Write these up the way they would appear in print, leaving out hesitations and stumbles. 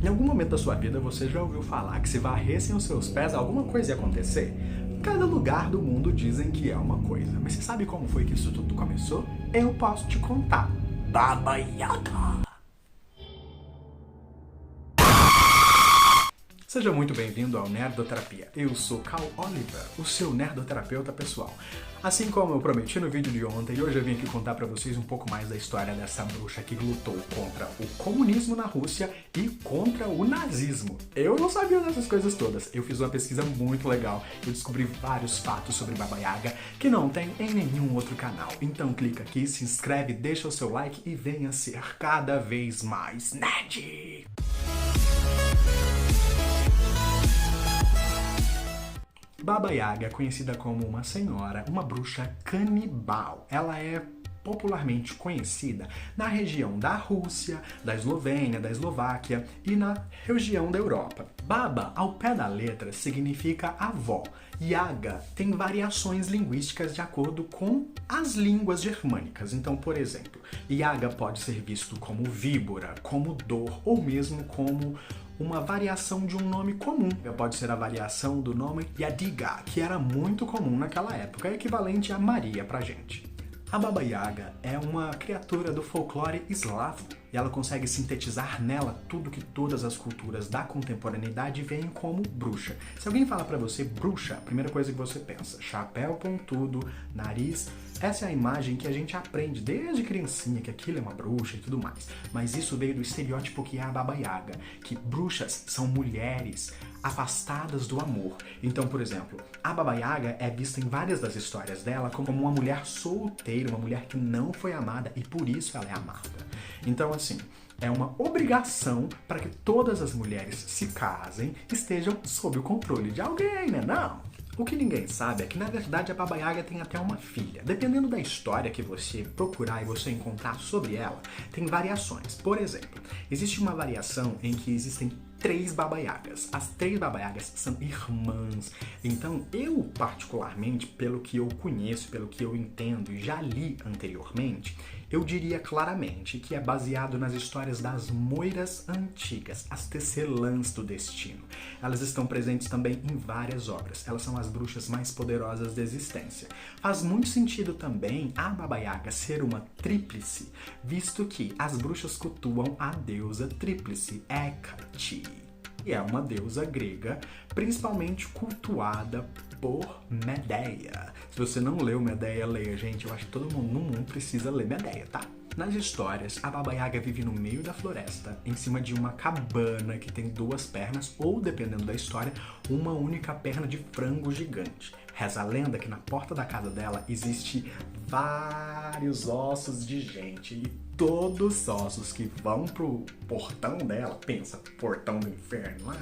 Em algum momento da sua vida você já ouviu falar que se varressem os seus pés alguma coisa ia acontecer? Cada lugar do mundo dizem que é uma coisa, mas você sabe como foi que isso tudo começou? Eu posso te contar. Baba Yaga! Seja muito bem-vindo ao Nerdoterapia. Eu sou Cal Oliver, o seu nerdoterapeuta pessoal. Assim como eu prometi no vídeo de ontem, hoje eu vim aqui contar pra vocês um pouco mais da história dessa bruxa que lutou contra o comunismo na Rússia e contra o nazismo. Eu não sabia dessas coisas todas. Eu fiz uma pesquisa muito legal. Eu descobri vários fatos sobre Baba Yaga que não tem em nenhum outro canal. Então clica aqui, se inscreve, deixa o seu like e venha ser cada vez mais nerd! Baba Yaga é conhecida como uma senhora, uma bruxa canibal. Ela é popularmente conhecida na região da Rússia, da Eslovênia, da Eslováquia e na região da Europa. Baba, ao pé da letra, significa avó. Yaga tem variações linguísticas de acordo com as línguas germânicas. Então, por exemplo, Yaga pode ser visto como víbora, como dor ou mesmo como uma variação de um nome comum. Pode ser a variação do nome Yadiga, que era muito comum naquela época, equivalente a Maria pra gente. A Baba Yaga é uma criatura do folclore eslavo e ela consegue sintetizar nela tudo que todas as culturas da contemporaneidade veem como bruxa. Se alguém fala pra você bruxa, a primeira coisa que você pensa, chapéu pontudo, nariz, essa é a imagem que a gente aprende desde criancinha, que aquilo é uma bruxa e tudo mais. Mas isso veio do estereótipo que é a Baba Yaga, que bruxas são mulheres afastadas do amor. Então, por exemplo, a Baba Yaga é vista em várias das histórias dela como uma mulher solteira, uma mulher que não foi amada e por isso ela é amada. Então, assim, é uma obrigação para que todas as mulheres se casem e estejam sob o controle de alguém, né? Não! O que ninguém sabe é que, na verdade, a Baba Yaga tem até uma filha. Dependendo da história que você procurar e você encontrar sobre ela, tem variações. Por exemplo, existe uma variação em que existem 3 Baba Yagas. As 3 Baba Yagas são irmãs. Então, eu, particularmente, pelo que eu conheço, pelo que eu entendo e já li anteriormente, eu diria claramente que é baseado nas histórias das moiras antigas, as tecelãs do destino. Elas estão presentes também em várias obras. Elas são as bruxas mais poderosas da existência. Faz muito sentido também a Baba Yaga ser uma tríplice, visto que as bruxas cultuam a deusa tríplice, Hecate. E é uma deusa grega, principalmente cultuada por Medeia. Se você não leu Medeia, leia, gente. Eu acho que todo mundo no mundo precisa ler Medeia, tá? Nas histórias, a Baba Yaga vive no meio da floresta, em cima de uma cabana que tem 2 pernas, ou, dependendo da história, uma única perna de frango gigante. Reza a lenda que na porta da casa dela existe vários ossos de gente, e todos os ossos que vão pro portão dela, pensa, portão do inferno lá,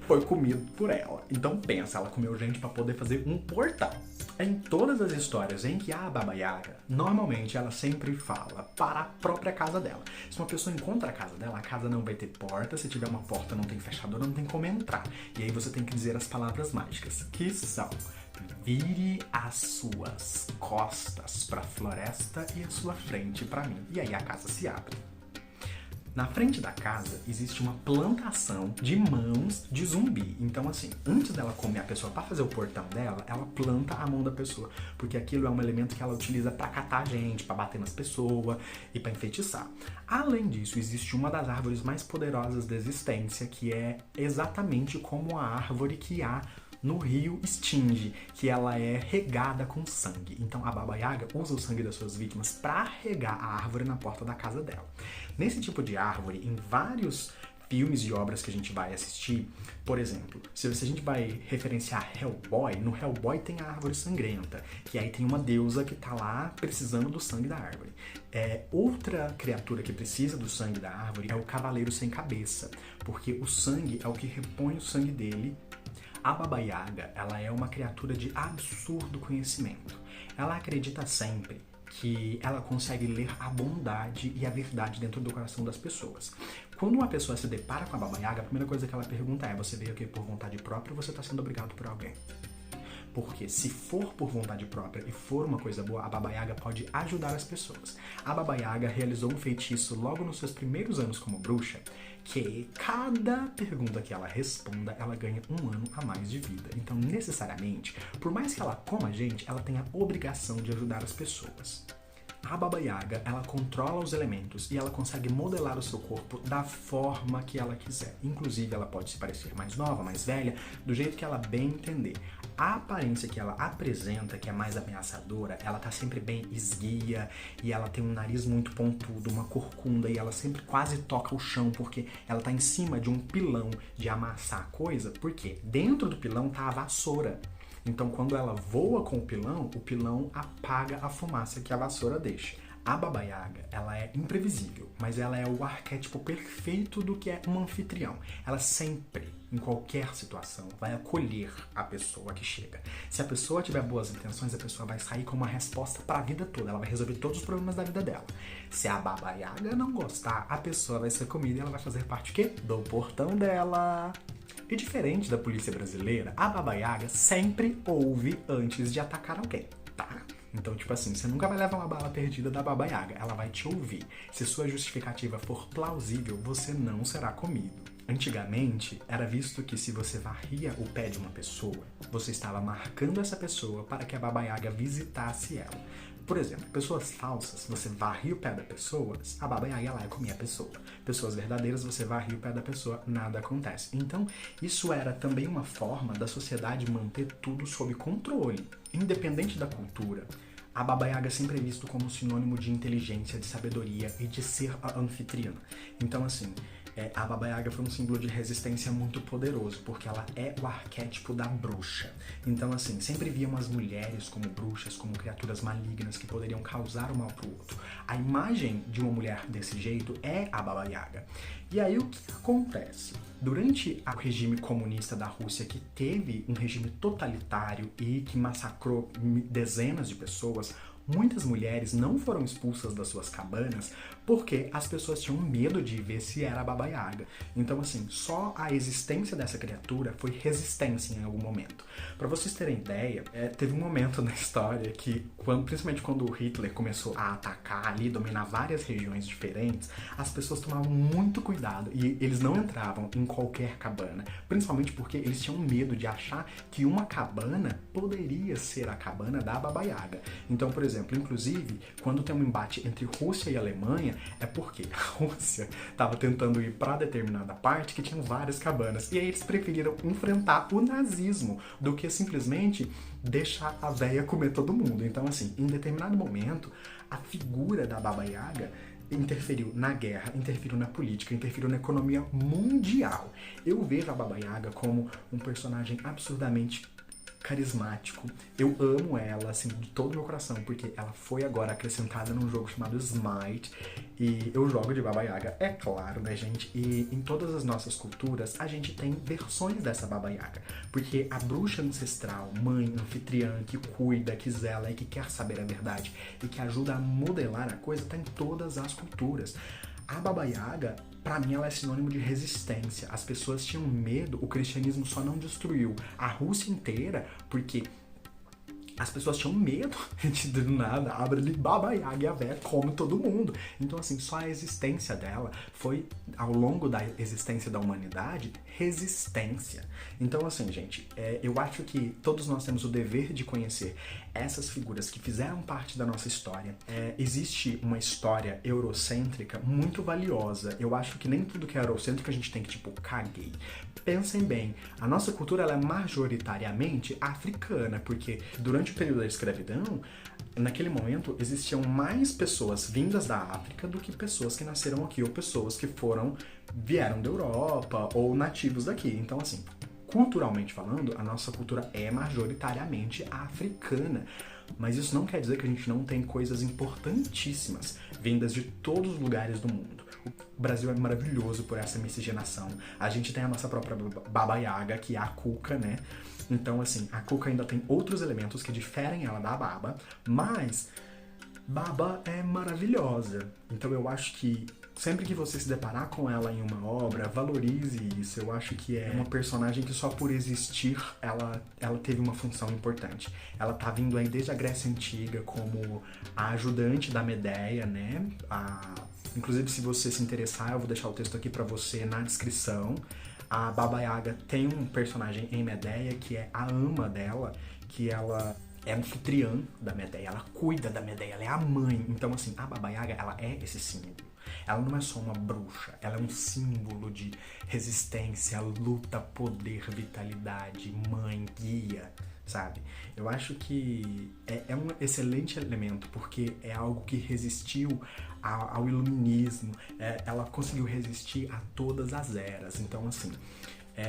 foi comido por ela. Então pensa, ela comeu gente para poder fazer um portão. Em todas as histórias em que há a Baba Yaga, normalmente ela sempre fala para a própria casa dela. Se uma pessoa encontra a casa dela, a casa não vai ter porta, se tiver uma porta não tem fechadura, não tem como entrar. E aí você tem que dizer as palavras mágicas, que são: vire as suas costas para a floresta e a sua frente para mim. E aí a casa se abre. Na frente da casa existe uma plantação de mãos de zumbi. Então, assim, antes dela comer a pessoa para fazer o portão dela, ela planta a mão da pessoa, porque aquilo é um elemento que ela utiliza para catar gente, para bater nas pessoas e para enfeitiçar. Além disso, existe uma das árvores mais poderosas da existência, que é exatamente como a árvore que há no rio Sting, que ela é regada com sangue. Então a Baba Yaga usa o sangue das suas vítimas para regar a árvore na porta da casa dela. Nesse tipo de árvore, em vários filmes e obras que a gente vai assistir, por exemplo, se a gente vai referenciar Hellboy, no Hellboy tem a árvore sangrenta, que aí tem uma deusa que tá lá precisando do sangue da árvore. Outra criatura que precisa do sangue da árvore é o Cavaleiro Sem Cabeça, porque o sangue é o que repõe o sangue dele. A Baba Yaga, ela é uma criatura de absurdo conhecimento. Ela acredita sempre que ela consegue ler a bondade e a verdade dentro do coração das pessoas. Quando uma pessoa se depara com a Baba Yaga, a primeira coisa que ela pergunta é: você veio aqui por vontade própria ou você está sendo obrigado por alguém? Porque se for por vontade própria e for uma coisa boa, a Baba Yaga pode ajudar as pessoas. A Baba Yaga realizou um feitiço logo nos seus primeiros anos como bruxa, que cada pergunta que ela responda, ela ganha 1 ano a mais de vida. Então, necessariamente, por mais que ela coma a gente, ela tem a obrigação de ajudar as pessoas. A Baba Yaga, ela controla os elementos e ela consegue modelar o seu corpo da forma que ela quiser. Inclusive, ela pode se parecer mais nova, mais velha, do jeito que ela bem entender. A aparência que ela apresenta, que é mais ameaçadora, ela tá sempre bem esguia e ela tem um nariz muito pontudo, uma corcunda, e ela sempre quase toca o chão porque ela tá em cima de um pilão de amassar coisa, porque dentro do pilão tá a vassoura. Então, quando ela voa com o pilão apaga a fumaça que a vassoura deixa. A Baba Yaga, ela é imprevisível, mas ela é o arquétipo perfeito do que é um anfitrião. Ela sempre, em qualquer situação, vai acolher a pessoa que chega. Se a pessoa tiver boas intenções, a pessoa vai sair com uma resposta para a vida toda. Ela vai resolver todos os problemas da vida dela. Se a Baba Yaga não gostar, a pessoa vai ser comida e ela vai fazer parte, o quê? Do portão dela. E diferente da polícia brasileira, a Baba Yaga sempre ouve antes de atacar alguém, tá? Então, tipo assim, você nunca vai levar uma bala perdida da Baba Yaga, ela vai te ouvir. Se sua justificativa for plausível, você não será comido. Antigamente, era visto que se você varria o pé de uma pessoa, você estava marcando essa pessoa para que a Baba Yaga visitasse ela. Por exemplo, pessoas falsas, você varria o pé da pessoa, a Baba Yaga ia lá e comia a pessoa. Pessoas verdadeiras, você varria o pé da pessoa, nada acontece. Então, isso era também uma forma da sociedade manter tudo sob controle. Independente da cultura, a Baba Yaga sempre é visto como sinônimo de inteligência, de sabedoria e de ser a anfitriã. Então, assim, a Baba Yaga foi um símbolo de resistência muito poderoso, porque ela é o arquétipo da bruxa. Então, assim, sempre víamos as mulheres como bruxas, como criaturas malignas que poderiam causar o mal pro outro. A imagem de uma mulher desse jeito é a Baba Yaga. E aí, o que acontece? Durante o regime comunista da Rússia, que teve um regime totalitário e que massacrou dezenas de pessoas, muitas mulheres não foram expulsas das suas cabanas porque as pessoas tinham medo de ver se era a Baba Yaga. Então, assim, só a existência dessa criatura foi resistência em algum momento. Para vocês terem ideia, teve um momento na história que, principalmente quando o Hitler começou a atacar ali, dominar várias regiões diferentes, as pessoas tomavam muito cuidado e eles não entravam em qualquer cabana, principalmente porque eles tinham medo de achar que uma cabana poderia ser a cabana da Baba Yaga. Então, por exemplo, inclusive, quando tem um embate entre Rússia e Alemanha, é porque a Rússia estava tentando ir para determinada parte que tinham várias cabanas, e aí eles preferiram enfrentar o nazismo do que simplesmente deixar a véia comer todo mundo. Então, assim, em determinado momento, a figura da Baba Yaga interferiu na guerra, interferiu na política, interferiu na economia mundial. Eu vejo a Baba Yaga como um personagem absurdamente carismático. Eu amo ela, assim, de todo o meu coração, porque ela foi agora acrescentada num jogo chamado Smite, e eu jogo de Baba Yaga, é claro, né, gente? E em todas as nossas culturas, a gente tem versões dessa Baba Yaga, porque a bruxa ancestral, mãe, anfitriã, que cuida, que zela e que quer saber a verdade, e que ajuda a modelar a coisa, tá em todas as culturas. A Baba Yaga, pra mim, ela é sinônimo de resistência. As pessoas tinham medo, o cristianismo só não destruiu a Rússia inteira, porque as pessoas tinham medo de do nada, abre ali Baba Yaga e a véia come todo mundo. Então, assim, só a existência dela foi, ao longo da existência da humanidade, resistência. Então, assim, gente, eu acho que todos nós temos o dever de conhecer essas figuras que fizeram parte da nossa história. Existe uma história eurocêntrica muito valiosa. Eu acho que nem tudo que é eurocêntrico a gente tem que, tipo, caguei. Pensem bem, a nossa cultura ela é majoritariamente africana, porque durante o período da escravidão, naquele momento, existiam mais pessoas vindas da África do que pessoas que nasceram aqui, ou pessoas que vieram da Europa, ou nativos daqui. Então, assim, culturalmente falando, a nossa cultura é majoritariamente africana. Mas isso não quer dizer que a gente não tem coisas importantíssimas vindas de todos os lugares do mundo. O Brasil é maravilhoso por essa miscigenação. A gente tem a nossa própria Baba Yaga, que é a Cuca, né? Então, assim, a Cuca ainda tem outros elementos que diferem ela da Baba, mas Baba é maravilhosa. Então eu acho que Sempre que você se deparar com ela em uma obra, valorize isso. Eu acho que é uma personagem que só por existir, ela teve uma função importante. Ela tá vindo aí desde a Grécia Antiga como a ajudante da Medeia, né? Inclusive, se você se interessar, eu vou deixar o texto aqui pra você na descrição. A Baba Yaga tem um personagem em Medeia que é a ama dela, que ela é anfitriã da Medeia, ela cuida da Medeia, ela é a mãe. Então, assim, a Baba Yaga, ela é esse símbolo. Ela não é só uma bruxa, ela é um símbolo de resistência, luta, poder, vitalidade, mãe, guia, sabe? Eu acho que é um excelente elemento, porque é algo que resistiu ao iluminismo, ela conseguiu resistir a todas as eras. Então, assim,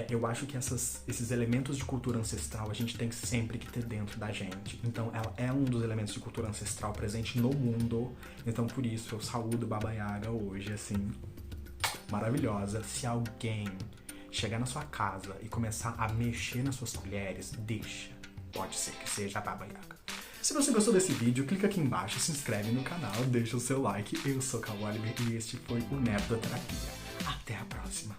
eu acho que esses elementos de cultura ancestral a gente tem sempre que ter dentro da gente. Então, ela é um dos elementos de cultura ancestral presente no mundo. Então, por isso, eu saúdo Baba Yaga hoje, assim, maravilhosa. Se alguém chegar na sua casa e começar a mexer nas suas colheres, deixa. Pode ser que seja a Baba Yaga. Se você gostou desse vídeo, clica aqui embaixo, se inscreve no canal, deixa o seu like. Eu sou Cal Oliver e este foi o Neto da Terapia. Até a próxima.